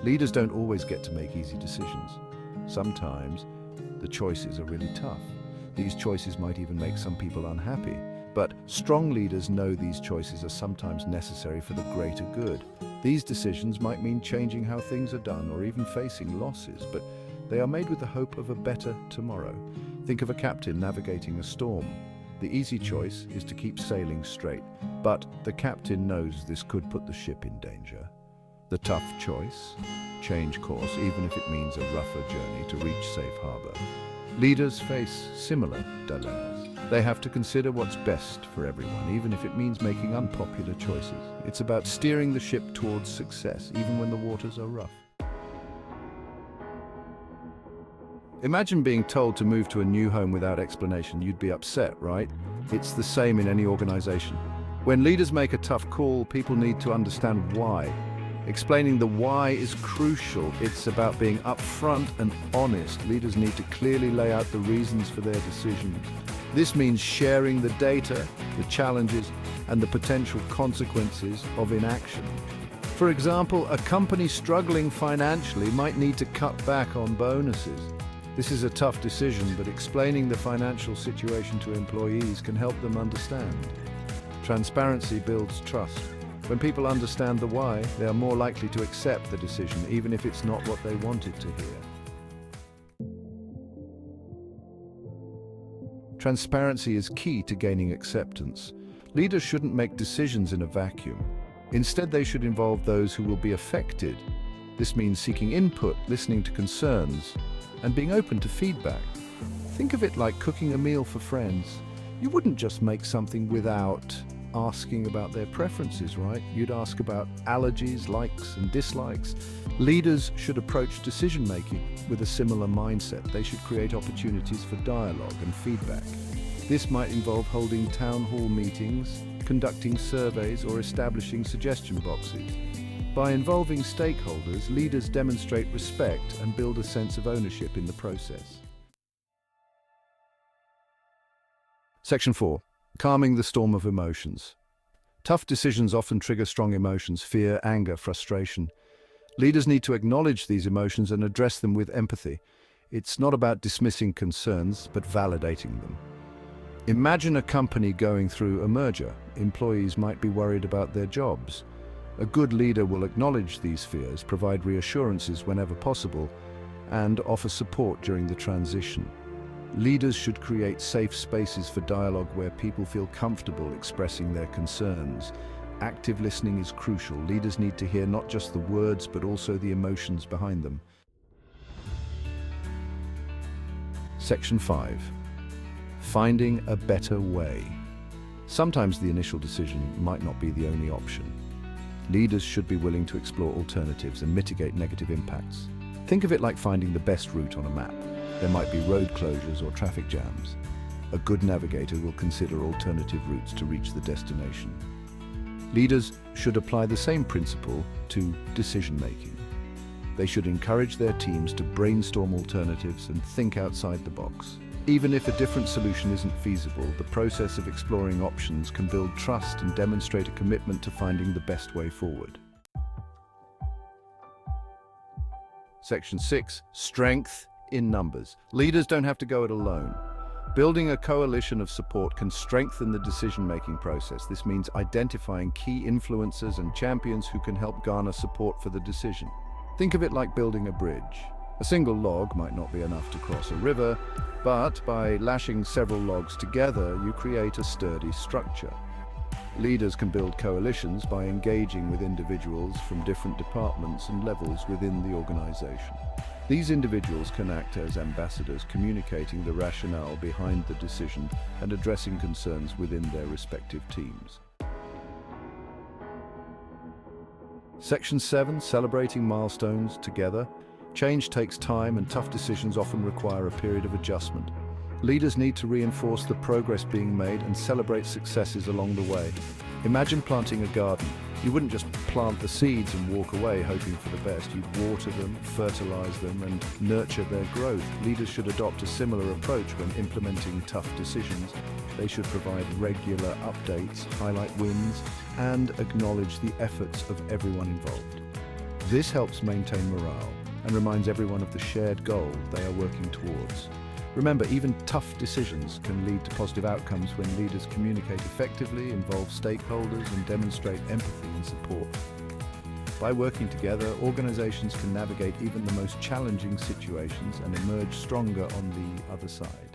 Leaders don't always get to make easy decisions. Sometimes the choices are really tough. These choices might even make some people unhappy. But strong leaders know these choices are sometimes necessary for the greater good. These decisions might mean changing how things are done or even facing losses, but they are made with the hope of a better tomorrow. Think of a captain navigating a storm. The easy choice is to keep sailing straight, but the captain knows this could put the ship in danger. The tough choice, change course, even if it means a rougher journey to reach safe harbor. Leaders face similar dilemmas. They have to consider what's best for everyone, even if it means making unpopular choices. It's about steering the ship towards success, even when the waters are rough. Imagine being told to move to a new home without explanation. You'd be upset, right? It's the same in any organization. When leaders make a tough call, people need to understand why. Explaining the why is crucial. It's about being upfront and honest. Leaders need to clearly lay out the reasons for their decisions. This means sharing the data, the challenges, and the potential consequences of inaction. For example, a company struggling financially might need to cut back on bonuses. This is a tough decision, but explaining the financial situation to employees can help them understand. Transparency builds trust. When people understand the why, they are more likely to accept the decision, even if it's not what they wanted to hear. Transparency is key to gaining acceptance. Leaders shouldn't make decisions in a vacuum. Instead, they should involve those who will be affected. This means seeking input, listening to concerns, and being open to feedback. Think of it like cooking a meal for friends. You wouldn't just make something without asking about their preferences, right? You'd ask about allergies, likes and dislikes. Leaders should approach decision-making with a similar mindset. They should create opportunities for dialogue and feedback. This might involve holding town hall meetings, conducting surveys, or establishing suggestion boxes. By involving stakeholders, leaders demonstrate respect and build a sense of ownership in the process. Section 4. Calming the storm of emotions. Tough decisions often trigger strong emotions: fear, anger, frustration. Leaders need to acknowledge these emotions and address them with empathy. It's not about dismissing concerns, but validating them. Imagine a company going through a merger. Employees might be worried about their jobs. A good leader will acknowledge these fears, provide reassurances whenever possible, and offer support during the transition. Leaders should create safe spaces for dialogue where people feel comfortable expressing their concerns. Active listening is crucial. Leaders need to hear not just the words, but also the emotions behind them. Section 5. Finding a better way. Sometimes the initial decision might not be the only option. Leaders should be willing to explore alternatives and mitigate negative impacts. Think of it like finding the best route on a map. There might be road closures or traffic jams. A good navigator will consider alternative routes to reach the destination. Leaders should apply the same principle to decision-making. They should encourage their teams to brainstorm alternatives and think outside the box. Even if a different solution isn't feasible, the process of exploring options can build trust and demonstrate a commitment to finding the best way forward. Section 6. Strength in numbers. Leaders don't have to go it alone. Building a coalition of support can strengthen the decision-making process. This means identifying key influencers and champions who can help garner support for the decision. Think of it like building a bridge. A single log might not be enough to cross a river, but by lashing several logs together, you create a sturdy structure. Leaders can build coalitions by engaging with individuals from different departments and levels within the organization. These individuals can act as ambassadors, communicating the rationale behind the decision and addressing concerns within their respective teams. Section 7. Celebrating milestones together. Change takes time, and tough decisions often require a period of adjustment. Leaders need to reinforce the progress being made and celebrate successes along the way. Imagine planting a garden. You wouldn't just plant the seeds and walk away hoping for the best. You'd water them, fertilize them, and nurture their growth. Leaders should adopt a similar approach when implementing tough decisions. They should provide regular updates, highlight wins, and acknowledge the efforts of everyone involved. This helps maintain morale and reminds everyone of the shared goal they are working towards. Remember, even tough decisions can lead to positive outcomes when leaders communicate effectively, involve stakeholders, and demonstrate empathy and support. By working together, organizations can navigate even the most challenging situations and emerge stronger on the other side.